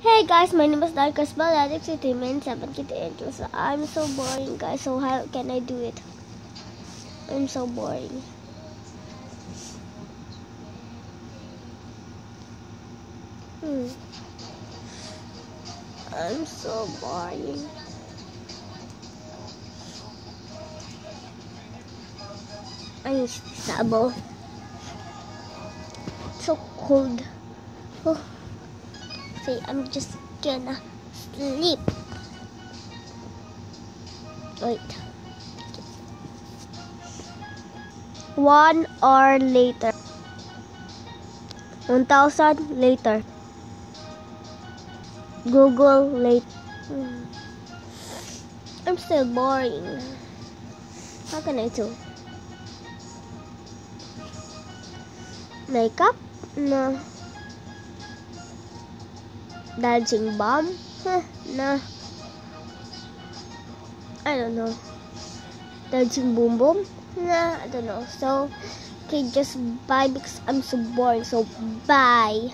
Hey guys, my name is Darkus Baladic City Man 7 Kid Angels. I'm so boring guys, so how can I do it? I'm so boring. I'm so boring. Ay, sabo. So cold. Oh. See, I'm just gonna sleep. Wait. 1 hour later. 1,000 later. Google later. I'm still boring. How can I do? Makeup? No. Dancing bomb? No. I don't know. Dancing boom boom? Nah, I don't know. So, okay, just bye because I'm so boring. So, bye.